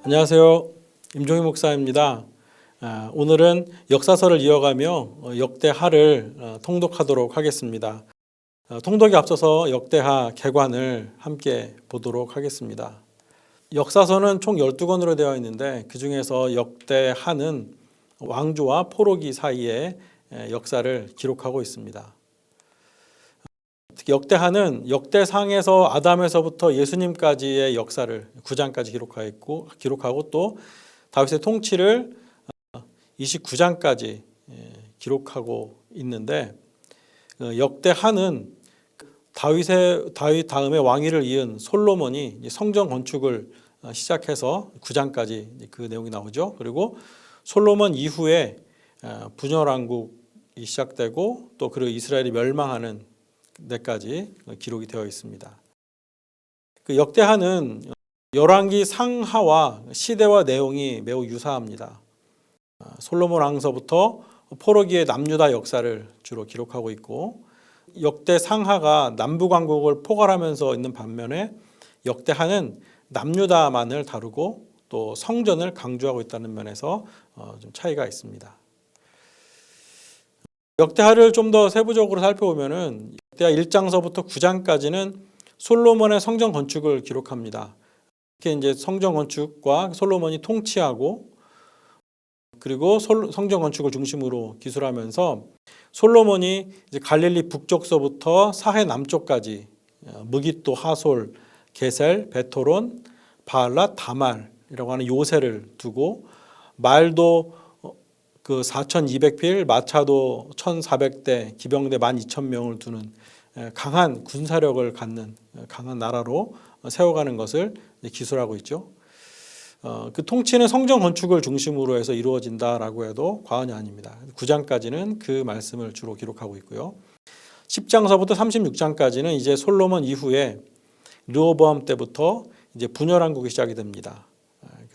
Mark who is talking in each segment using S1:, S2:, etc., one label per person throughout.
S1: 안녕하세요. 임종희 목사입니다. 오늘은 역사서를 이어가며 역대하를 통독하도록 하겠습니다. 통독에 앞서서 역대하 개관을 함께 보도록 하겠습니다. 역사서는 총 12권으로 되어 있는데 그 중에서 역대하는 왕조와 포로기 사이의 역사를 기록하고 있습니다. 특히 역대하는 역대상에서 아담에서부터 예수님까지의 역사를 9장까지 기록하고 또 다윗의 통치를 29장까지 기록하고 있는데, 역대하는 다윗 다음에 왕위를 이은 솔로몬이 성전 건축을 시작해서 9장까지 그 내용이 나오죠. 그리고 솔로몬 이후에 분열왕국이 시작되고 또 그리고 이스라엘이 멸망하는 데까지 기록이 되어 있습니다. 그 역대하는 열왕기 상하와 시대와 내용이 매우 유사합니다. 솔로몬 왕서부터 포로기의 남유다 역사를 주로 기록하고 있고, 역대 상하가 남북왕국을 포괄하면서 있는 반면에 역대하는 남유다만을 다루고 또 성전을 강조하고 있다는 면에서 좀 차이가 있습니다. 역대하를 좀 더 세부적으로 살펴보면은 역대하 1장서부터 9장까지는 솔로몬의 성전 건축을 기록합니다. 이렇게 이제 성전 건축과 솔로몬이 통치하고 그리고 성전 건축을 중심으로 기술하면서 솔로몬이 이제 갈릴리 북쪽서부터 사해 남쪽까지 무깃도, 하솔, 게셀, 베토론, 바알랏, 다말이라고 하는 요새를 두고 말도 그 4,200필, 마차도 1,400대, 기병대 12,000명을 두는 강한 군사력을 갖는 강한 나라로 세워가는 것을 기술하고 있죠. 그 통치는 성전 건축을 중심으로 해서 이루어진다라고 해도 과언이 아닙니다. 9장까지는 그 말씀을 주로 기록하고 있고요. 10장서부터 36장까지는 이제 솔로몬 이후에 르호보암 때부터 이제 분열왕국이 시작이 됩니다.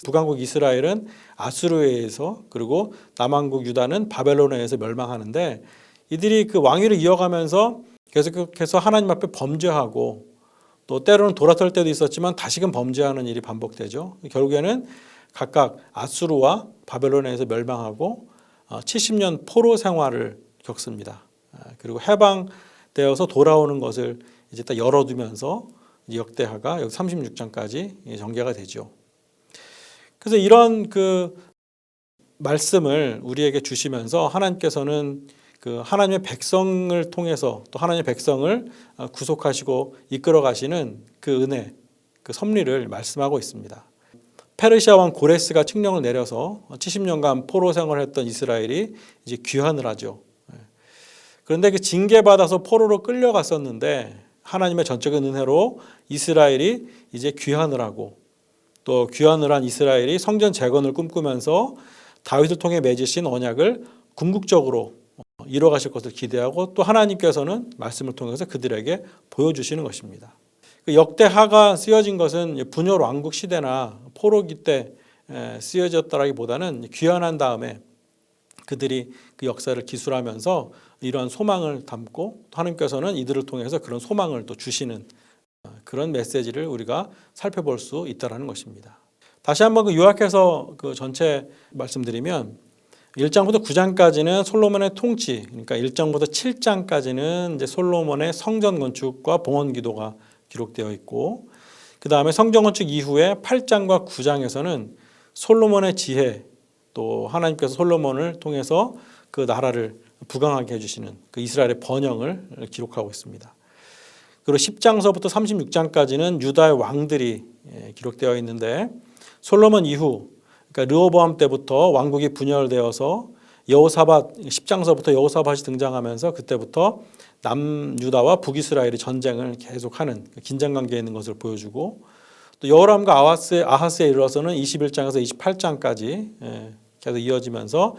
S1: 북왕국 이스라엘은 아수르에 의해서, 그리고 남왕국 유다는 바벨론에 의해서 멸망하는데, 이들이 그 왕위를 이어가면서 계속해서 하나님 앞에 범죄하고 또 때로는 돌아설 때도 있었지만 다시금 범죄하는 일이 반복되죠. 결국에는 각각 아수르와 바벨론에 의해서 멸망하고 70년 포로 생활을 겪습니다. 그리고 해방되어서 돌아오는 것을 이제 딱 열어두면서 역대하가 여기 36장까지 전개가 되죠. 그래서 이런 그 말씀을 우리에게 주시면서 하나님께서는 그 하나님의 백성을 통해서 또 하나님의 백성을 구속하시고 이끌어 가시는 그 은혜, 그 섭리를 말씀하고 있습니다. 페르시아 왕 고레스가 칙령을 내려서 70년간 포로 생활을 했던 이스라엘이 이제 귀환을 하죠. 그런데 그 징계받아서 포로로 끌려갔었는데 하나님의 전적인 은혜로 이스라엘이 이제 귀환을 하고, 또 귀환을 한 이스라엘이 성전 재건을 꿈꾸면서 다윗을 통해 맺으신 언약을 궁극적으로 이뤄가실 것을 기대하고, 또 하나님께서는 말씀을 통해서 그들에게 보여주시는 것입니다. 역대하가 쓰여진 것은 분열 왕국 시대나 포로기 때 쓰여졌다라기보다는 귀환한 다음에 그들이 그 역사를 기술하면서 이러한 소망을 담고, 하나님께서는 이들을 통해서 그런 소망을 또 주시는 그런 메시지를 우리가 살펴볼 수 있다는 것입니다. 다시 한번 그 요약해서 그 전체 말씀드리면, 1장부터 9장까지는 솔로몬의 통치, 그러니까 1장부터 7장까지는 이제 솔로몬의 성전 건축과 봉헌 기도가 기록되어 있고, 그 다음에 성전 건축 이후에 8장과 9장에서는 솔로몬의 지혜, 또 하나님께서 솔로몬을 통해서 그 나라를 부강하게 해주시는 그 이스라엘의 번영을 기록하고 있습니다. 그리고 10장서부터 36장까지는 유다의 왕들이 기록되어 있는데, 솔로몬 이후, 그러니까 르호보암 때부터 왕국이 분열되어서 10장서부터 여호사밧이 등장하면서 그때부터 남유다와 북이스라엘이 전쟁을 계속하는 긴장관계에 있는 것을 보여주고, 또 여호람과 아하스에 이르러서는 21장에서 28장까지 계속 이어지면서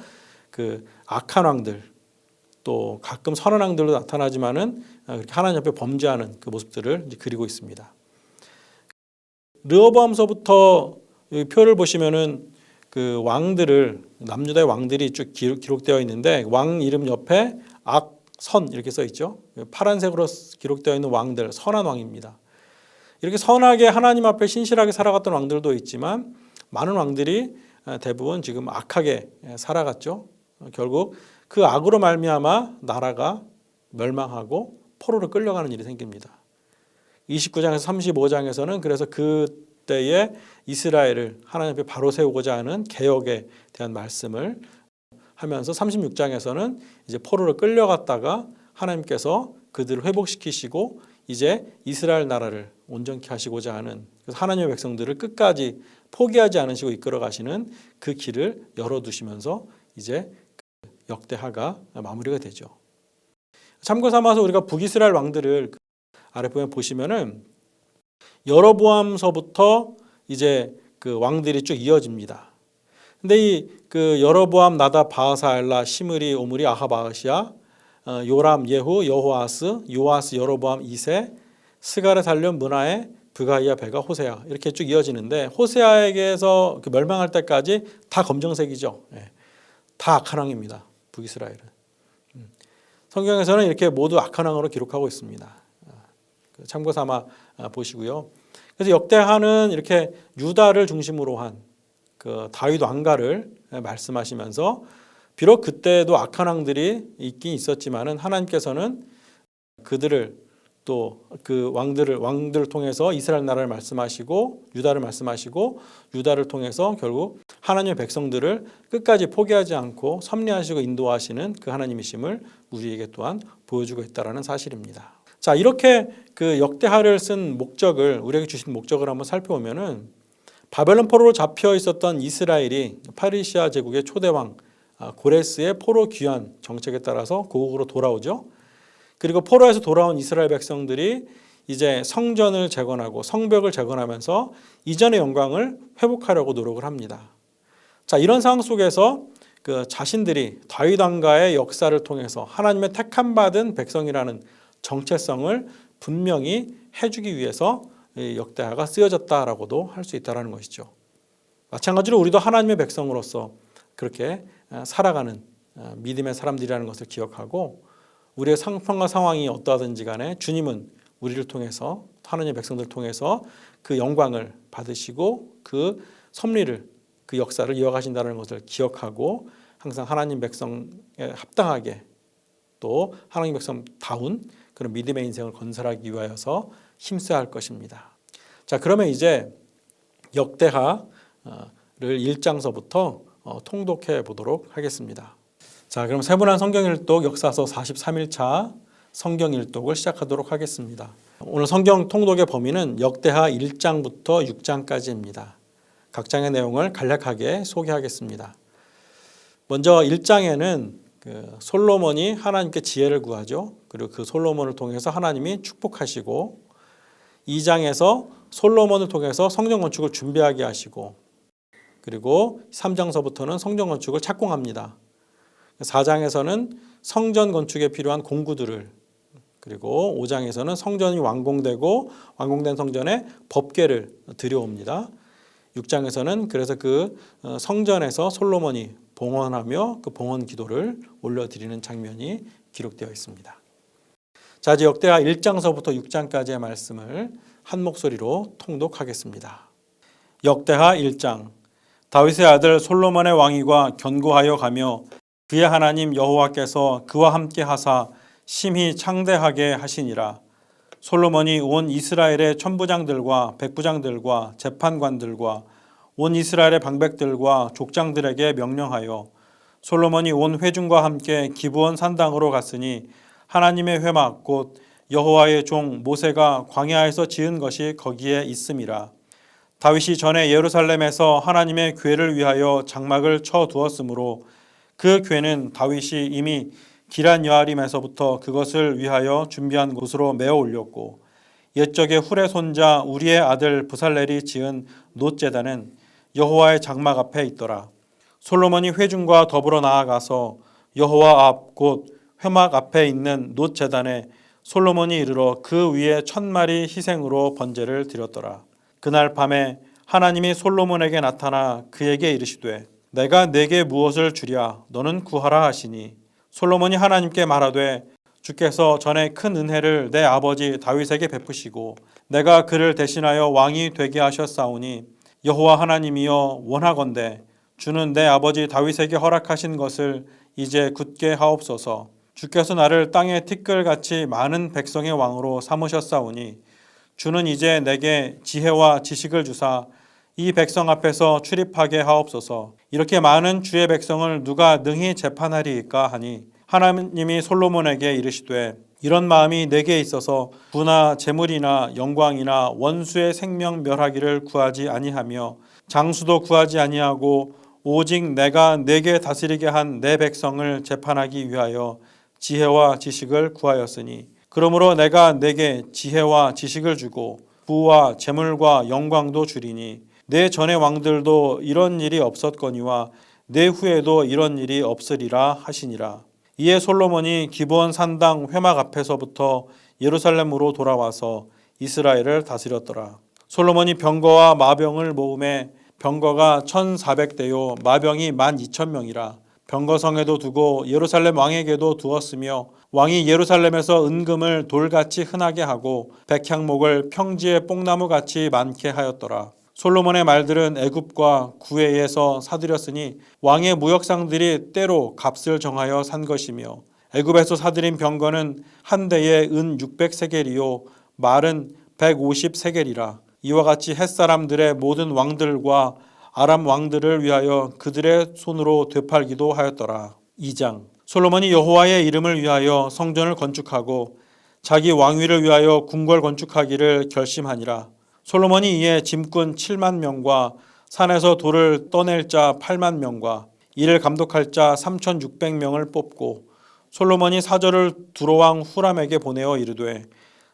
S1: 그 악한 왕들, 또 가끔 선한 왕들도 나타나지만은 하나님 앞에 범죄하는 그 모습들을 그리고 있습니다. 르호보암서부터 표를 보시면은 그 왕들을, 남유다의 왕들이 쭉 기록되어 있는데, 왕 이름 옆에 선 이렇게 써 있죠. 파란색으로 기록되어 있는 왕들, 선한 왕입니다. 이렇게 선하게 하나님 앞에 신실하게 살아갔던 왕들도 있지만 많은 왕들이 대부분 지금 악하게 살아갔죠. 결국 그 악으로 말미암아 나라가 멸망하고 포로로 끌려가는 일이 생깁니다. 29장에서 35장에서는 그래서 그때에 이스라엘을 하나님 앞에 바로 세우고자 하는 개혁에 대한 말씀을 하면서 36장에서는 이제 포로로 끌려갔다가 하나님께서 그들을 회복시키시고 이제 이스라엘 나라를 온전케 하시고자 하는, 그래서 하나님의 백성들을 끝까지 포기하지 않으시고 이끌어 가시는 그 길을 열어두시면서 이제 역대하가 마무리가 되죠. 참고 삼아서 우리가 북이스라엘 왕들을 아래 보시면은 여로보암서부터 이제 그 왕들이 쭉 이어집니다. 근데 이 그 여로보암, 나답, 바하사, 엘라, 시므리, 오므리, 아합, 아하시야, 요람, 예후, 여호아스, 요아스, 여로보암, 이세, 스가랴, 살륨, 므나에, 브가이야, 베가, 호세아 이렇게 쭉 이어지는데 호세아에게서 그 멸망할 때까지 다 검정색이죠. 다 악한 왕입니다. 북이스라엘은. 성경에서는 이렇게 모두 악한 왕으로 기록하고 있습니다. 참고 삼아 보시고요. 그래서 역대하는 이렇게 유다를 중심으로 한 그 다윗 왕가를 말씀하시면서 비록 그때도 악한 왕들이 있긴 있었지만은 하나님께서는 그들을 또 그 왕들을 통해서 이스라엘 나라를 말씀하시고 유다를 말씀하시고 유다를 통해서 결국 하나님의 백성들을 끝까지 포기하지 않고 섭리하시고 인도하시는 그 하나님이심을 우리에게 또한 보여주고 있다라는 사실입니다. 자, 이렇게 그 역대하를 쓴 목적을, 우리에게 주신 목적을 한번 살펴보면은 바벨론 포로로 잡혀 있었던 이스라엘이 파르시아 제국의 초대왕 고레스의 포로 귀환 정책에 따라서 고국으로 돌아오죠. 그리고 포로에서 돌아온 이스라엘 백성들이 이제 성전을 재건하고 성벽을 재건하면서 이전의 영광을 회복하려고 노력을 합니다. 자, 이런 상황 속에서 그 자신들이 다윗 왕가의 역사를 통해서 하나님의 택함 받은 백성이라는 정체성을 분명히 해주기 위해서 역대하가 쓰여졌다라고도 할 수 있다는 것이죠. 마찬가지로 우리도 하나님의 백성으로서 그렇게 살아가는 믿음의 사람들이라는 것을 기억하고 우리의 상황과 상황이 어떠하든지 간에 주님은 우리를 통해서 하나님의 백성들을 통해서 그 영광을 받으시고 그 섭리를, 그 역사를 이어가신다는 것을 기억하고 항상 하나님 백성에 합당하게 또 하나님 백성다운 그런 믿음의 인생을 건설하기 위하여서 힘써야 할 것입니다. 자, 그러면 이제 역대하를 1장서부터 통독해 보도록 하겠습니다. 자, 그럼 세분한 성경일독 역사서 43일차 성경일독을 시작하도록 하겠습니다. 오늘 성경 통독의 범위는 역대하 1장부터 6장까지입니다. 각 장의 내용을 간략하게 소개하겠습니다. 먼저 1장에는 솔로몬이 하나님께 지혜를 구하죠. 그리고 그 솔로몬을 통해서 하나님이 축복하시고 2장에서 솔로몬을 통해서 성전 건축을 준비하게 하시고 그리고 3장서부터는 성전 건축을 착공합니다. 4장에서는 성전 건축에 필요한 공구들을, 그리고 5장에서는 성전이 완공되고 완공된 성전에 법궤를 들여옵니다. 6장에서는 그래서 그 성전에서 솔로몬이 봉헌하며 그 봉헌 기도를 올려드리는 장면이 기록되어 있습니다. 자, 이제 역대하 1장서부터 6장까지의 말씀을 한 목소리로 통독하겠습니다. 역대하 1장. 다윗의 아들 솔로몬의 왕위가 견고하여 가며 그의 하나님 여호와께서 그와 함께 하사 심히 창대하게 하시니라. 솔로몬이 온 이스라엘의 천부장들과 백부장들과 재판관들과 온 이스라엘의 방백들과 족장들에게 명령하여 솔로몬이 온 회중과 함께 기브온 산당으로 갔으니 하나님의 회막 곧 여호와의 종 모세가 광야에서 지은 것이 거기에 있음이라. 다윗이 전에 예루살렘에서 하나님의 궤를 위하여 장막을 쳐 두었으므로 그 궤는 다윗이 이미 기란 여아림에서부터 그것을 위하여 준비한 곳으로 메어 올렸고 옛적에 훌의 손자 우리의 아들 부살렐이 지은 놋제단은 여호와의 장막 앞에 있더라. 솔로몬이 회중과 더불어 나아가서 여호와 앞 곧 회막 앞에 있는 놋제단에 솔로몬이 이르러 그 위에 1000마리 희생으로 번제를 드렸더라. 그날 밤에 하나님이 솔로몬에게 나타나 그에게 이르시되 내가 네게 무엇을 주랴 너는 구하라 하시니 솔로몬이 하나님께 말하되 주께서 전에 큰 은혜를 내 아버지 다윗에게 베푸시고 내가 그를 대신하여 왕이 되게 하셨사오니 여호와 하나님이여 원하건대 주는 내 아버지 다윗에게 허락하신 것을 이제 굳게 하옵소서. 주께서 나를 땅의 티끌같이 많은 백성의 왕으로 삼으셨사오니 주는 이제 내게 지혜와 지식을 주사 이 백성 앞에서 출입하게 하옵소서. 이렇게 많은 주의 백성을 누가 능히 재판하리이까 하니 하나님이 솔로몬에게 이르시되 이런 마음이 내게 있어서 부나 재물이나 영광이나 원수의 생명 멸하기를 구하지 아니하며 장수도 구하지 아니하고 오직 내가 내게 다스리게 한 내 백성을 재판하기 위하여 지혜와 지식을 구하였으니 그러므로 내가 내게 지혜와 지식을 주고 부와 재물과 영광도 주리니 내 전의 왕들도 이런 일이 없었거니와 내 후에도 이런 일이 없으리라 하시니라. 이에 솔로몬이 기브온 산당 회막 앞에서부터 예루살렘으로 돌아와서 이스라엘을 다스렸더라. 솔로몬이 병거와 마병을 모음에 병거가 1,400대요 마병이 12,000명이라. 병거성에도 두고 예루살렘 왕에게도 두었으며 왕이 예루살렘에서 은금을 돌같이 흔하게 하고 백향목을 평지의 뽕나무같이 많게 하였더라. 솔로몬의 말들은 애굽과 구해에서 사들였으니 왕의 무역상들이 때로 값을 정하여 산 것이며 애굽에서 사들인 병거는 한 대에 은 600세겔이요 말은 150세겔이라. 이와 같이 햇사람들의 모든 왕들과 아람 왕들을 위하여 그들의 손으로 되팔기도 하였더라. 2장 솔로몬이 여호와의 이름을 위하여 성전을 건축하고 자기 왕위를 위하여 궁궐 건축하기를 결심하니라. 솔로몬이 이에 짐꾼 7만 명과 산에서 돌을 떠낼 자 8만 명과 이를 감독할 자 3,600명을 뽑고 솔로몬이 사절을 두로왕 후람에게 보내어 이르되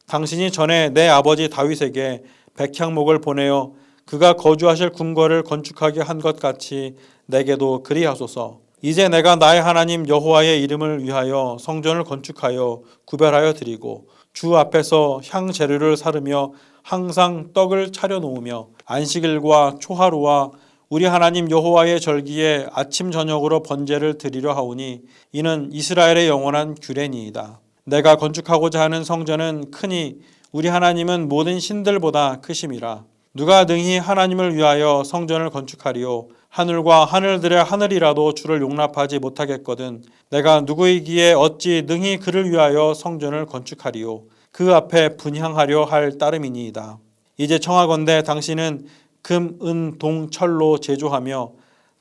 S1: 당신이 전에 내 아버지 다윗에게 백향목을 보내어 그가 거주하실 궁궐을 건축하게 한 것 같이 내게도 그리하소서. 이제 내가 나의 하나님 여호와의 이름을 위하여 성전을 건축하여 구별하여 드리고 주 앞에서 향 재료를 사르며 항상 떡을 차려 놓으며 안식일과 초하루와 우리 하나님 여호와의 절기에 아침 저녁으로 번제를 드리려 하오니 이는 이스라엘의 영원한 규례니이다. 내가 건축하고자 하는 성전은 크니 우리 하나님은 모든 신들보다 크심이라. 누가 능히 하나님을 위하여 성전을 건축하리요 하늘과 하늘들의 하늘이라도 주를 용납하지 못하겠거든 내가 누구이기에 어찌 능히 그를 위하여 성전을 건축하리요 그 앞에 분향하려 할 따름이니이다. 이제 청하건대 당신은 금, 은, 동, 철로 제조하며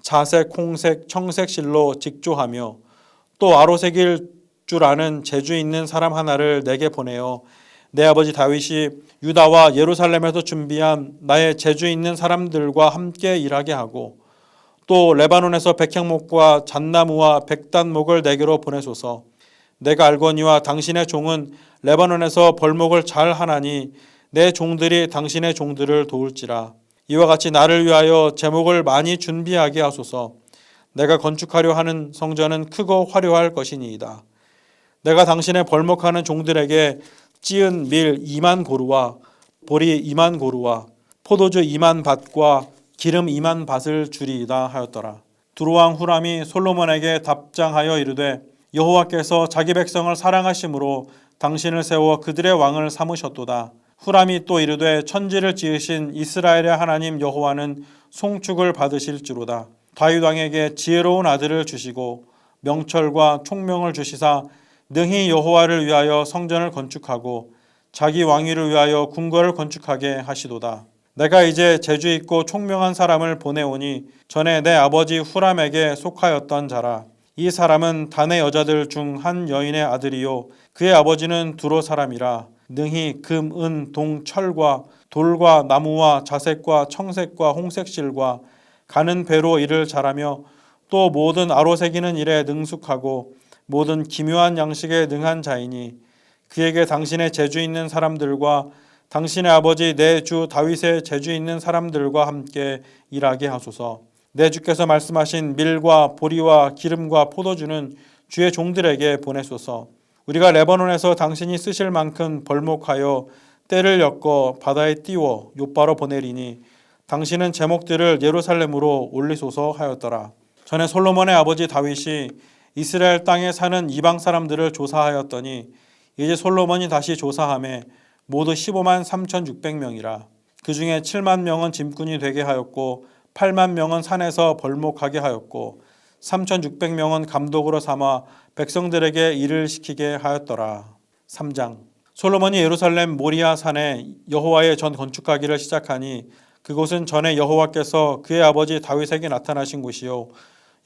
S1: 자색, 홍색, 청색 실로 직조하며 또 아로새길 줄 아는 재주 있는 사람 하나를 내게 보내어 내 아버지 다윗이 유다와 예루살렘에서 준비한 나의 재주 있는 사람들과 함께 일하게 하고 또 레바논에서 백향목과 잣나무와 백단목을 내게로 보내소서. 내가 알거니와 당신의 종은 레바논에서 벌목을 잘 하나니 내 종들이 당신의 종들을 도울지라. 이와 같이 나를 위하여 제목을 많이 준비하게 하소서. 내가 건축하려 하는 성전은 크고 화려할 것이니이다. 내가 당신의 벌목하는 종들에게 찌은 밀 2만 고루와 보리 2만 고루와 포도주 2만 밭과 기름 2만 밭을 주리이다 하였더라. 두로왕 후람이 솔로몬에게 답장하여 이르되 여호와께서 자기 백성을 사랑하심으로 당신을 세워 그들의 왕을 삼으셨도다. 후람이 또 이르되 천지를 지으신 이스라엘의 하나님 여호와는 송축을 받으실지로다. 다윗 왕에게 지혜로운 아들을 주시고 명철과 총명을 주시사 능히 여호와를 위하여 성전을 건축하고 자기 왕위를 위하여 궁궐을 건축하게 하시도다. 내가 이제 재주 있고 총명한 사람을 보내오니 전에 내 아버지 후람에게 속하였던 자라. 이 사람은 단의 여자들 중 한 여인의 아들이요 그의 아버지는 두로 사람이라. 능히 금, 은, 동, 철과 돌과 나무와 자색과 청색과 홍색실과 가는 배로 일을 잘하며 또 모든 아로새기는 일에 능숙하고 모든 기묘한 양식에 능한 자이니 그에게 당신의 재주 있는 사람들과 당신의 아버지 내 주 다윗의 재주 있는 사람들과 함께 일하게 하소서. 내 주께서 말씀하신 밀과 보리와 기름과 포도주는 주의 종들에게 보내소서. 우리가 레바논에서 당신이 쓰실 만큼 벌목하여 때를 엮어 바다에 띄워 욥바로 보내리니 당신은 제목들을 예루살렘으로 올리소서 하였더라. 전에 솔로몬의 아버지 다윗이 이스라엘 땅에 사는 이방 사람들을 조사하였더니 이제 솔로몬이 다시 조사하매 모두 15만 3,600명이라. 그 중에 7만 명은 짐꾼이 되게 하였고 8만 명은 산에서 벌목하게 하였고 3,600명은 감독으로 삼아 백성들에게 일을 시키게 하였더라. 3장. 솔로몬이 예루살렘 모리아 산에 여호와의 전 건축하기를 시작하니 그곳은 전에 여호와께서 그의 아버지 다윗에게 나타나신 곳이요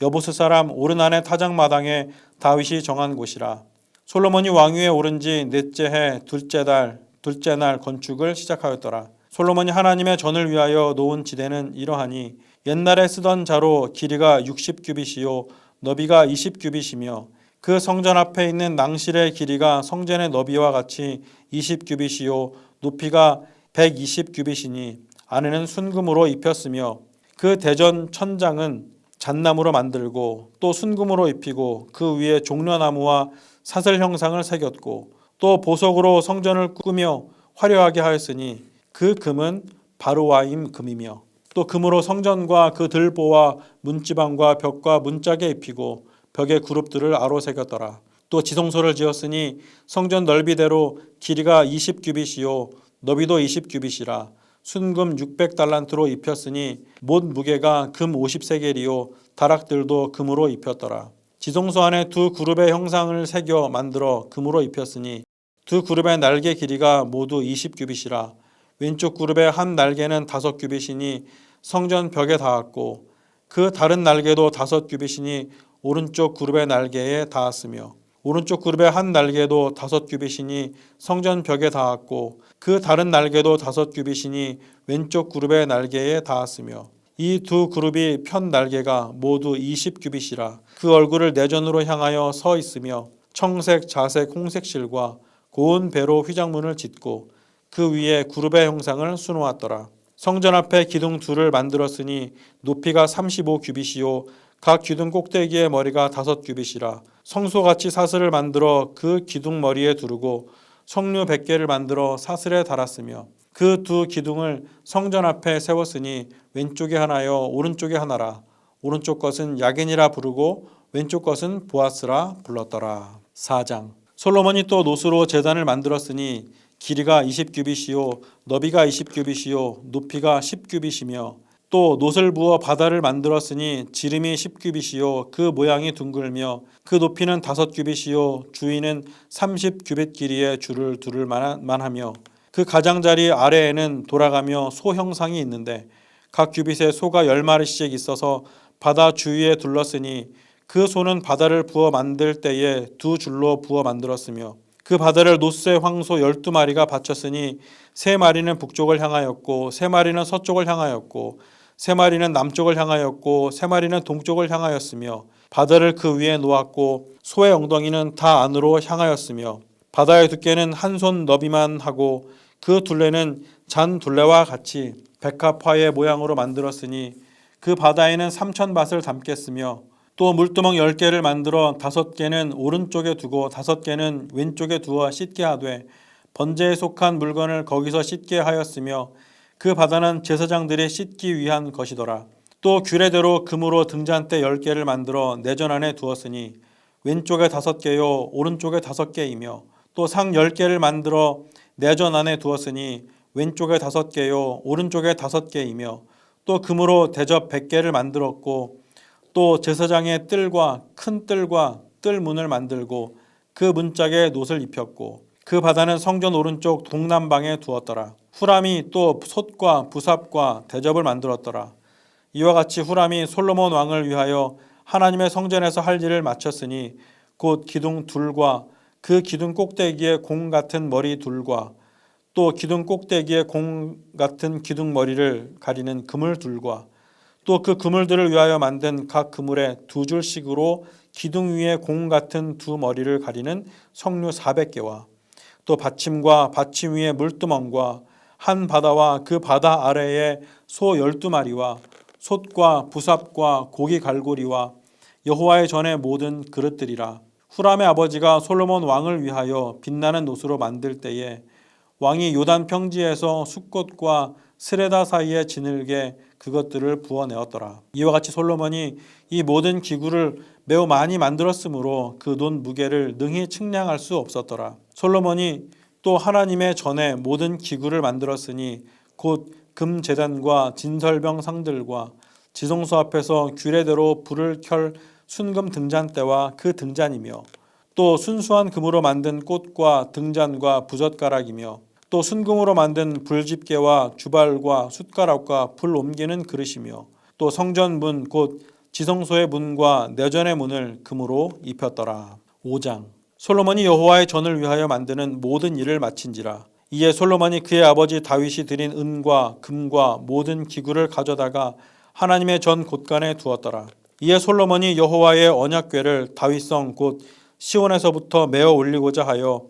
S1: 여부스 사람 오르난의 타작마당에 다윗이 정한 곳이라. 솔로몬이 왕위에 오른 지 넷째 해 둘째 날 건축을 시작하였더라. 솔로몬이 하나님의 전을 위하여 놓은 지대는 이러하니 옛날에 쓰던 자로 길이가 60규빗이요 너비가 20규빗이며 그 성전 앞에 있는 낭실의 길이가 성전의 너비와 같이 20규빗이요 높이가 120규빗이니 안에는 순금으로 입혔으며 그 대전 천장은 잣나무로 만들고 또 순금으로 입히고 그 위에 종려나무와 사슬 형상을 새겼고 또 보석으로 성전을 꾸며 화려하게 하였으니 그 금은 바로와임 금이며 또 금으로 성전과 그 들보와 문지방과 벽과 문짝에 입히고 벽의 그룹들을 아로 새겼더라. 또 지성소를 지었으니 성전 넓이대로 길이가 20규빗이요 너비도 20규빗이라. 순금 600달란트로 입혔으니 못 무게가 금 50세겔이요 다락들도 금으로 입혔더라. 지성소 안에 두 그룹의 형상을 새겨 만들어 금으로 입혔으니 두 그룹의 날개 길이가 모두 20규빗이라. 왼쪽 그룹의 한 날개는 5규빗이니 성전 벽에 닿았고 그 다른 날개도 5규빗이니 오른쪽 그룹의 날개에 닿았으며 오른쪽 그룹의 한 날개도 5규빗이니 성전 벽에 닿았고 그 다른 날개도 5규빗이니 왼쪽 그룹의 날개에 닿았으며 이 두 그룹이 편 날개가 모두 20규빗이라. 그 얼굴을 내전으로 향하여 서 있으며 청색, 자색, 홍색 실과 고운 배로 휘장문을 짓고 그 위에 그룹의 형상을 수놓았더라. 성전 앞에 기둥 둘을 만들었으니 높이가 35규빗이요 각 기둥 꼭대기의 머리가 5규빗이라. 성소같이 사슬을 만들어 그 기둥 머리에 두르고 석류 100개를 만들어 사슬에 달았으며 그 두 기둥을 성전 앞에 세웠으니 왼쪽에 하나여 오른쪽에 하나라. 오른쪽 것은 야긴이라 부르고 왼쪽 것은 보아스라 불렀더라. 4장. 솔로몬이 또 노스로 제단을 만들었으니 길이가 20규빗이요 너비가 20규빗이요 높이가 10규빗이며 또 놋을 부어 바다를 만들었으니 지름이 10규빗이요 그 모양이 둥글며 그 높이는 5규빗이요 주위는 30규빗 길이의 줄을 두를 만하며 그 가장자리 아래에는 돌아가며 소 형상이 있는데 각 규빗에 소가 10마리씩 있어서 바다 주위에 둘렀으니 그 소는 바다를 부어 만들 때에 두 줄로 부어 만들었으며 그 바다를 놋의 황소 12마리가 바쳤으니 3마리는 북쪽을 향하였고 3마리는 서쪽을 향하였고 3마리는 남쪽을 향하였고 3마리는 동쪽을 향하였으며 바다를 그 위에 놓았고 소의 엉덩이는 다 안으로 향하였으며 바다의 두께는 한 손 너비만 하고 그 둘레는 잔 둘레와 같이 백합화의 모양으로 만들었으니 그 바다에는 3,000밭을 담겠으며 또 물두멍 10개를 만들어 5개는 오른쪽에 두고 5개는 왼쪽에 두어 씻게 하되 번제에 속한 물건을 거기서 씻게 하였으며 그 바다는 제사장들이 씻기 위한 것이더라. 또 규례대로 금으로 등잔대 10개를 만들어 내전 안에 두었으니 왼쪽에 5개요 오른쪽에 5개이며 또 상 10개를 만들어 내전 안에 두었으니 왼쪽에 5개요 오른쪽에 5개이며 또 금으로 대접 100개를 만들었고 또 제사장의 뜰과 큰 뜰과 뜰문을 만들고 그 문짝에 놋을 입혔고 그 바다는 성전 오른쪽 동남방에 두었더라. 후람이 또 솥과 부삽과 대접을 만들었더라. 이와 같이 후람이 솔로몬 왕을 위하여 하나님의 성전에서 할 일을 마쳤으니 곧 기둥 둘과 그 기둥 꼭대기에 공 같은 머리 둘과 또 기둥 꼭대기에 공 같은 기둥 머리를 가리는 그물 둘과 또 그 그물들을 위하여 만든 각 그물에 2줄씩으로 기둥 위에 공 같은 두 머리를 가리는 석류 400개와 또 받침과 받침 위에 물두멍과 한 바다와 그 바다 아래에 소 12마리와 솥과 부삽과 고기 갈고리와 여호와의 전의 모든 그릇들이라. 후람의 아버지가 솔로몬 왕을 위하여 빛나는 놋으로 만들 때에 왕이 요단 평지에서 숫꽃과 스레다 사이에 지늘게 그것들을 부어내었더라. 이와 같이 솔로몬이 이 모든 기구를 매우 많이 만들었으므로 그 놋 무게를 능히 측량할 수 없었더라. 솔로몬이 또 하나님의 전에 모든 기구를 만들었으니 곧 금제단과 진설병 상들과 지성소 앞에서 규례대로 불을 켤 순금 등잔대와 그 등잔이며 또 순수한 금으로 만든 꽃과 등잔과 부젓가락이며 또 순금으로 만든 불집게와 주발과 숟가락과 불 옮기는 그릇이며 또 성전 문 곧 지성소의 문과 내전의 문을 금으로 입혔더라. 5장. 솔로몬이 여호와의 전을 위하여 만드는 모든 일을 마친지라. 이에 솔로몬이 그의 아버지 다윗이 드린 은과 금과 모든 기구를 가져다가 하나님의 전 곳간에 두었더라. 이에 솔로몬이 여호와의 언약궤를 다윗성 곧 시온에서부터 메어 올리고자 하여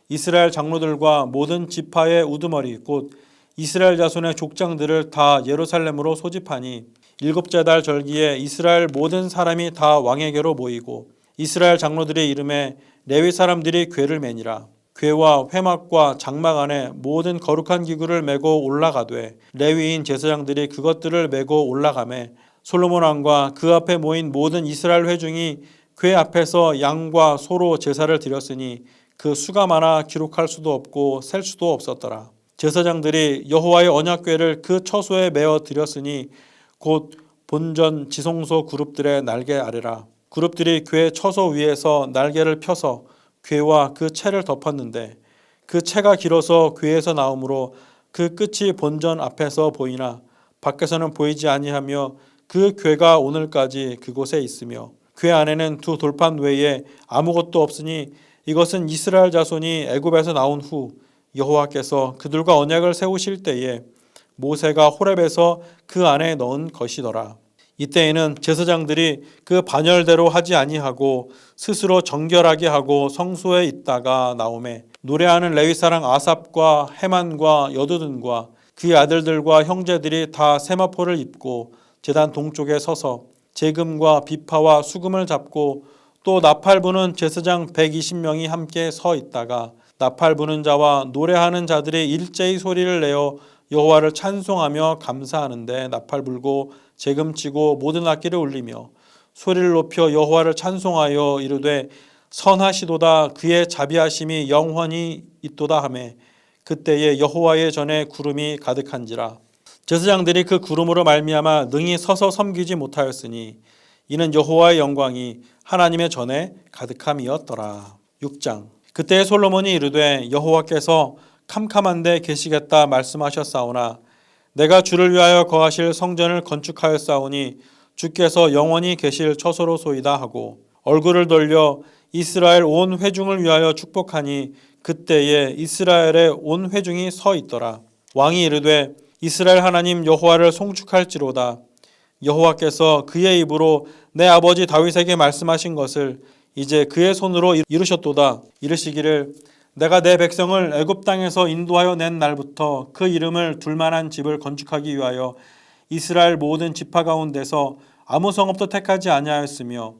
S1: 이스라엘 장로들과 모든 지파의 우두머리 곧 이스라엘 자손의 족장들을 다 예루살렘으로 소집하니 일곱째 달 절기에 이스라엘 모든 사람이 다 왕에게로 모이고 이스라엘 장로들의 이름에 레위 사람들이 궤를 매니라. 궤와 회막과 장막 안에 모든 거룩한 기구를 메고 올라가되 레위인 제사장들이 그것들을 메고 올라가매 솔로몬 왕과 그 앞에 모인 모든 이스라엘 회중이 궤 앞에서 양과 소로 제사를 드렸으니 그 수가 많아 기록할 수도 없고 셀 수도 없었더라. 제사장들이 여호와의 언약궤를 그 처소에 메어 드렸으니 곧 본전 지성소 그룹들의 날개 아래라. 그룹들이 궤 처소 위에서 날개를 펴서 궤와 그 채를 덮었는데 그 채가 길어서 궤에서 나오므로 그 끝이 본전 앞에서 보이나 밖에서는 보이지 아니하며 그 궤가 오늘까지 그곳에 있으며 궤 안에는 두 돌판 외에 아무것도 없으니 이것은 이스라엘 자손이 애굽에서 나온 후 여호와께서 그들과 언약을 세우실 때에 모세가 호렙에서 그 안에 넣은 것이더라. 이때에는 제사장들이 그 반열대로 하지 아니하고 스스로 정결하게 하고 성소에 있다가 나오매 노래하는 레위 사람 아삽과 헤만과 여두둔과 그의 아들들과 형제들이 다 세마포를 입고 제단 동쪽에 서서 재금과 비파와 수금을 잡고 또 나팔 부는 제사장 120명이 함께 서 있다가 나팔 부는 자와 노래하는 자들이 일제히 소리를 내어 여호와를 찬송하며 감사하는데 나팔 불고 재금치고 모든 악기를 울리며 소리를 높여 여호와를 찬송하여 이르되 선하시도다 그의 자비하심이 영원히 있도다 하매 그때에 여호와의 전에 구름이 가득한지라. 제사장들이 그 구름으로 말미암아 능히 서서 섬기지 못하였으니 이는 여호와의 영광이 하나님의 전에 가득함이었더라. 6장. 그때 솔로몬이 이르되 여호와께서 캄캄한데 계시겠다 말씀하셨사오나 내가 주를 위하여 거하실 성전을 건축하였사오니 주께서 영원히 계실 처소로소이다 하고 얼굴을 돌려 이스라엘 온 회중을 위하여 축복하니 그때에 이스라엘의 온 회중이 서 있더라. 왕이 이르되 이스라엘 하나님 여호와를 송축할지로다. 여호와께서 그의 입으로 내 아버지 다윗에게 말씀하신 것을 이제 그의 손으로 이루셨도다. 이르시기를 내가 내 백성을 애굽 땅에서 인도하여 낸 날부터 그 이름을 둘 만한 집을 건축하기 위하여 이스라엘 모든 지파 가운데서 아무 성읍도 택하지 아니하였으며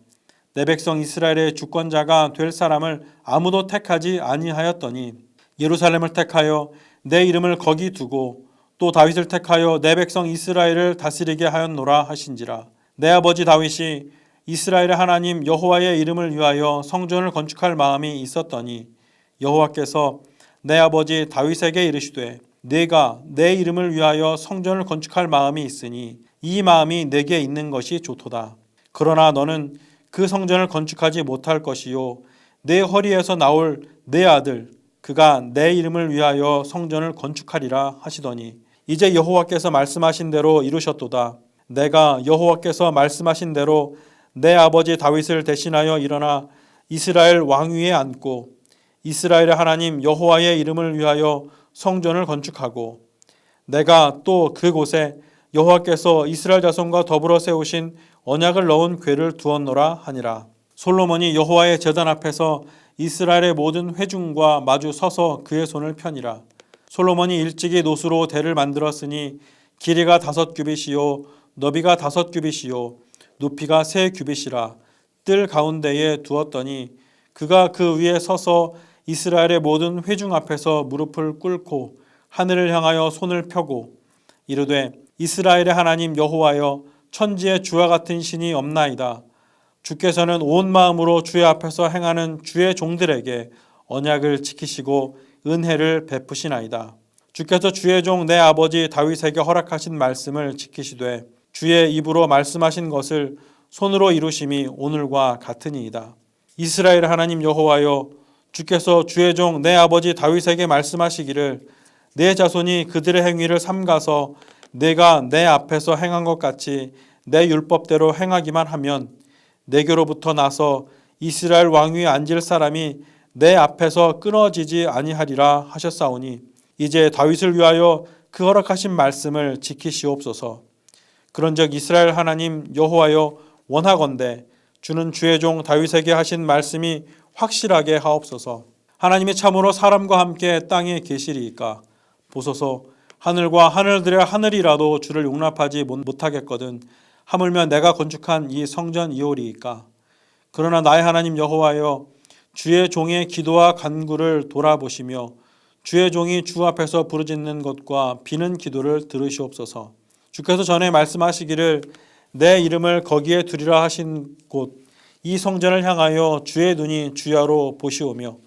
S1: 내 백성 이스라엘의 주권자가 될 사람을 아무도 택하지 아니하였더니 예루살렘을 택하여 내 이름을 거기 두고 또 다윗을 택하여 내 백성 이스라엘을 다스리게 하였노라 하신지라. 내 아버지 다윗이 이스라엘의 하나님 여호와의 이름을 위하여 성전을 건축할 마음이 있었더니 여호와께서 내 아버지 다윗에게 이르시되 내가 내 이름을 위하여 성전을 건축할 마음이 있으니 이 마음이 내게 있는 것이 좋도다. 그러나 너는 그 성전을 건축하지 못할 것이요 내 허리에서 나올 내 아들 그가 내 이름을 위하여 성전을 건축하리라 하시더니 이제 여호와께서 말씀하신 대로 이루셨도다. 내가 여호와께서 말씀하신 대로 내 아버지 다윗을 대신하여 일어나 이스라엘 왕위에 앉고 이스라엘의 하나님 여호와의 이름을 위하여 성전을 건축하고 내가 또 그곳에 여호와께서 이스라엘 자손과 더불어 세우신 언약을 넣은 궤를 두었노라 하니라. 솔로몬이 여호와의 제단 앞에서 이스라엘의 모든 회중과 마주 서서 그의 손을 펴니라. 솔로몬이 일찍이 노수로 대를 만들었으니 길이가 5규빗이요 너비가 5규빗이요 높이가 3규빗이라. 뜰 가운데에 두었더니 그가 그 위에 서서 이스라엘의 모든 회중 앞에서 무릎을 꿇고 하늘을 향하여 손을 펴고 이르되 이스라엘의 하나님 여호와여 천지에 주와 같은 신이 없나이다. 주께서는 온 마음으로 주의 앞에서 행하는 주의 종들에게 언약을 지키시고 은혜를 베푸시나이다. 주께서 주의 종 내 아버지 다윗에게 허락하신 말씀을 지키시되 주의 입으로 말씀하신 것을 손으로 이루심이 오늘과 같으니이다. 이스라엘 하나님 여호와여, 주께서 주의 종 내 아버지 다윗에게 말씀하시기를 내 자손이 그들의 행위를 삼가서 내가 내 앞에서 행한 것 같이 내 율법대로 행하기만 하면 내게로부터 나서 이스라엘 왕위에 앉을 사람이 내 앞에서 끊어지지 아니하리라 하셨사오니 이제 다윗을 위하여 그 허락하신 말씀을 지키시옵소서. 그런즉 이스라엘 하나님 여호와여, 원하건대 주는 주의 종 다윗에게 하신 말씀이 확실하게 하옵소서. 하나님이 참으로 사람과 함께 땅에 계시리이까. 보소서, 하늘과 하늘들의 하늘이라도 주를 용납하지 못하겠거든 하물며 내가 건축한 이 성전이오리이까. 그러나 나의 하나님 여호와여, 주의 종의 기도와 간구를 돌아보시며 주의 종이 주 앞에서 부르짖는 것과 비는 기도를 들으시옵소서. 주께서 전에 말씀하시기를 내 이름을 거기에 두리라 하신 곳 이 성전을 향하여 주의 눈이 주야로 보시오며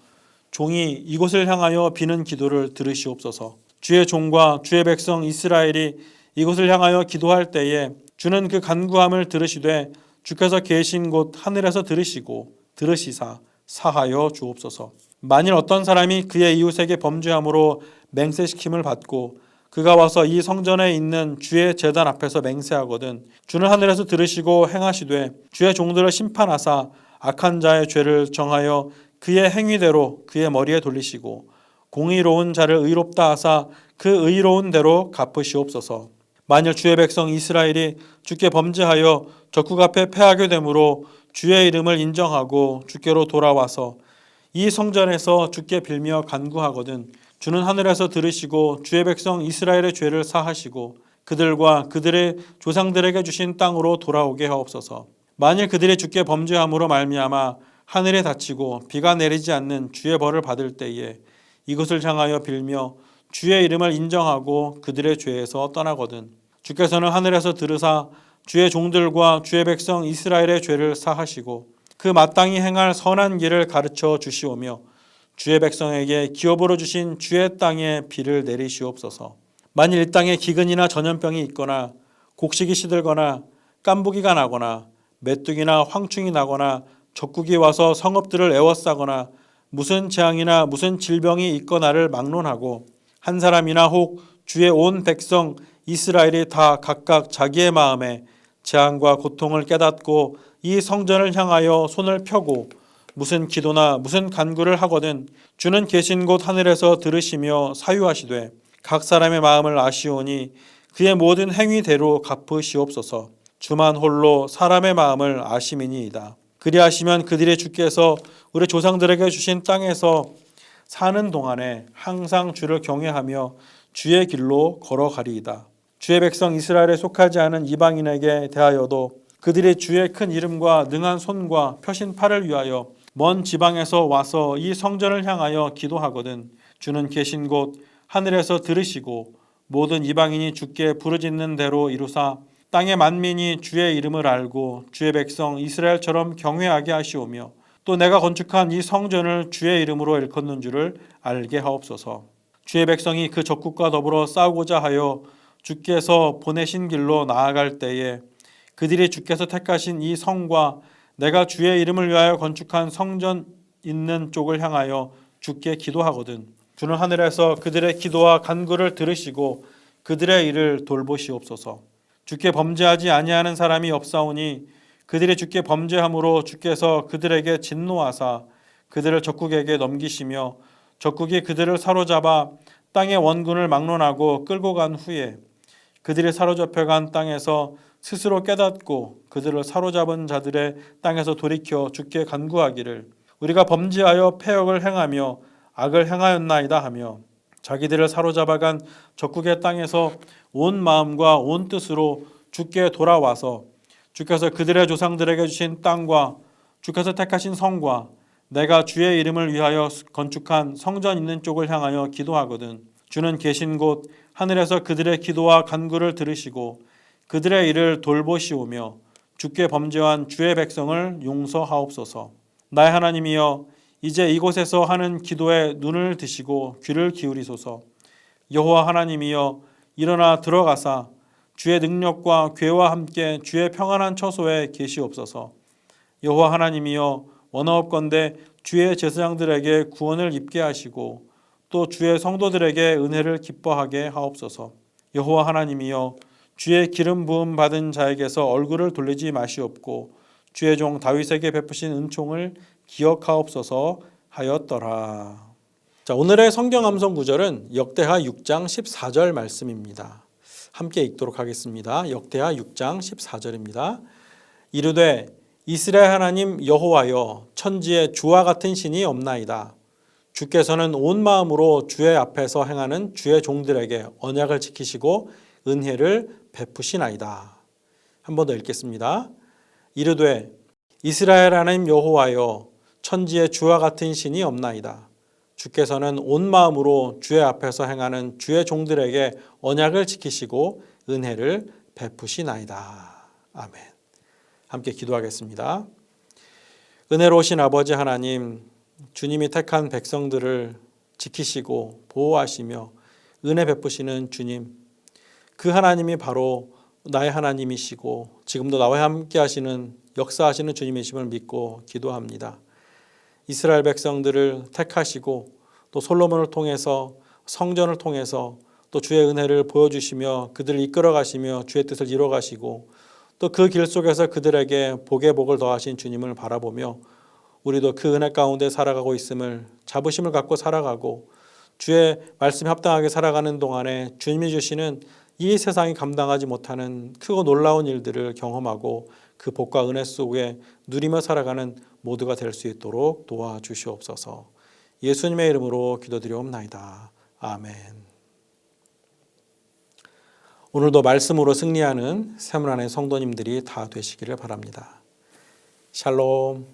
S1: 종이 이곳을 향하여 비는 기도를 들으시옵소서. 주의 종과 주의 백성 이스라엘이 이곳을 향하여 기도할 때에 주는 그 간구함을 들으시되 주께서 계신 곳 하늘에서 들으시고 들으시사 사하여 주옵소서. 만일 어떤 사람이 그의 이웃에게 범죄함으로 맹세시킴을 받고 그가 와서 이 성전에 있는 주의 제단 앞에서 맹세하거든 주는 하늘에서 들으시고 행하시되 주의 종들을 심판하사 악한 자의 죄를 정하여 그의 행위대로 그의 머리에 돌리시고 공의로운 자를 의롭다 하사 그 의로운 대로 갚으시옵소서. 만일 주의 백성 이스라엘이 주께 범죄하여 적국 앞에 패하게 되므로 주의 이름을 인정하고 주께로 돌아와서 이 성전에서 주께 빌며 간구하거든 주는 하늘에서 들으시고 주의 백성 이스라엘의 죄를 사하시고 그들과 그들의 조상들에게 주신 땅으로 돌아오게 하옵소서. 만일 그들이 주께 범죄함으로 말미암아 하늘에 닫히고 비가 내리지 않는 주의 벌을 받을 때에 이것을 향하여 빌며 주의 이름을 인정하고 그들의 죄에서 떠나거든 주께서는 하늘에서 들으사 주의 종들과 주의 백성 이스라엘의 죄를 사하시고 그 마땅히 행할 선한 길을 가르쳐 주시오며 주의 백성에게 기업으로 주신 주의 땅에 비를 내리시옵소서. 만일 이 땅에 기근이나 전염병이 있거나 곡식이 시들거나 깐부기가 나거나 메뚜기나 황충이 나거나 적국이 와서 성읍들을 에워싸거나 무슨 재앙이나 무슨 질병이 있거나를 막론하고 한 사람이나 혹 주의 온 백성 이스라엘이 다 각각 자기의 마음에 재앙과 고통을 깨닫고 이 성전을 향하여 손을 펴고 무슨 기도나 무슨 간구를 하거든 주는 계신 곳 하늘에서 들으시며 사유하시되 각 사람의 마음을 아시오니 그의 모든 행위대로 갚으시옵소서. 주만 홀로 사람의 마음을 아심이니이다. 그리하시면 그들의 주께서 우리 조상들에게 주신 땅에서 사는 동안에 항상 주를 경외하며 주의 길로 걸어가리이다. 주의 백성 이스라엘에 속하지 않은 이방인에게 대하여도 그들이 주의 큰 이름과 능한 손과 펴신 팔을 위하여 먼 지방에서 와서 이 성전을 향하여 기도하거든 주는 계신 곳 하늘에서 들으시고 모든 이방인이 주께 부르짖는 대로 이루사 땅의 만민이 주의 이름을 알고 주의 백성 이스라엘처럼 경외하게 하시오며 또 내가 건축한 이 성전을 주의 이름으로 일컫는 줄을 알게 하옵소서. 주의 백성이 그 적국과 더불어 싸우고자 하여 주께서 보내신 길로 나아갈 때에 그들이 주께서 택하신 이 성과 내가 주의 이름을 위하여 건축한 성전 있는 쪽을 향하여 주께 기도하거든 주는 하늘에서 그들의 기도와 간구를 들으시고 그들의 일을 돌보시옵소서. 주께 범죄하지 아니하는 사람이 없사오니 그들이 주께 범죄함으로 주께서 그들에게 진노하사 그들을 적국에게 넘기시며 적국이 그들을 사로잡아 땅의 원군을 막론하고 끌고 간 후에 그들이 사로잡혀간 땅에서 스스로 깨닫고 그들을 사로잡은 자들의 땅에서 돌이켜 주께 간구하기를 우리가 범죄하여 패역을 행하며 악을 행하였나이다 하며 자기들을 사로잡아간 적국의 땅에서 온 마음과 온 뜻으로 주께 돌아와서 주께서 그들의 조상들에게 주신 땅과 주께서 택하신 성과 내가 주의 이름을 위하여 건축한 성전 있는 쪽을 향하여 기도하거든 주는 계신 곳 하늘에서 그들의 기도와 간구를 들으시고 그들의 일을 돌보시오며 주께 범죄한 주의 백성을 용서하옵소서. 나의 하나님이여 이제 이곳에서 하는 기도에 눈을 드시고 귀를 기울이소서. 여호와 하나님이여 일어나 들어가사 주의 능력과 괴와 함께 주의 평안한 처소에 계시옵소서. 여호와 하나님이여 원하옵건대 주의 제사장들에게 구원을 입게 하시고 또 주의 성도들에게 은혜를 기뻐하게 하옵소서. 여호와 하나님이여 주의 기름 부음 받은 자에게서 얼굴을 돌리지 마시옵고 주의 종 다윗에게 베푸신 은총을 기억하옵소서 하였더라. 자, 오늘의 성경 암송 구절은 역대하 6장 14절 말씀입니다. 함께 읽도록 하겠습니다. 역대하 6장 14절입니다. 이르되 이스라엘 하나님 여호와여 천지에 주와 같은 신이 없나이다. 주께서는 온 마음으로 주의 앞에서 행하는 주의 종들에게 언약을 지키시고 은혜를 베푸시나이다. 한 번 더 읽겠습니다. 이르되 이스라엘 하나님 여호와여 천지에 주와 같은 신이 없나이다. 주께서는 온 마음으로 주의 앞에서 행하는 주의 종들에게 언약을 지키시고 은혜를 베푸시나이다. 아멘. 함께 기도하겠습니다. 은혜로우신 아버지 하나님, 주님이 택한 백성들을 지키시고 보호하시며 은혜 베푸시는 주님, 그 하나님이 바로 나의 하나님이시고 지금도 나와 함께 하시는 역사하시는 주님이심을 믿고 기도합니다. 이스라엘 백성들을 택하시고 또 솔로몬을 통해서 성전을 통해서 또 주의 은혜를 보여주시며 그들을 이끌어 가시며 주의 뜻을 이루어 가시고 또 그 길 속에서 그들에게 복의 복을 더하신 주님을 바라보며 우리도 그 은혜 가운데 살아가고 있음을 자부심을 갖고 살아가고 주의 말씀에 합당하게 살아가는 동안에 주님이 주시는 이 세상이 감당하지 못하는 크고 놀라운 일들을 경험하고 그 복과 은혜 속에 누리며 살아가는 모두가 될 수 있도록 도와주시옵소서. 예수님의 이름으로 기도드리옵나이다. 아멘. 오늘도 말씀으로 승리하는 세문안의 성도님들이 다 되시기를 바랍니다. 샬롬.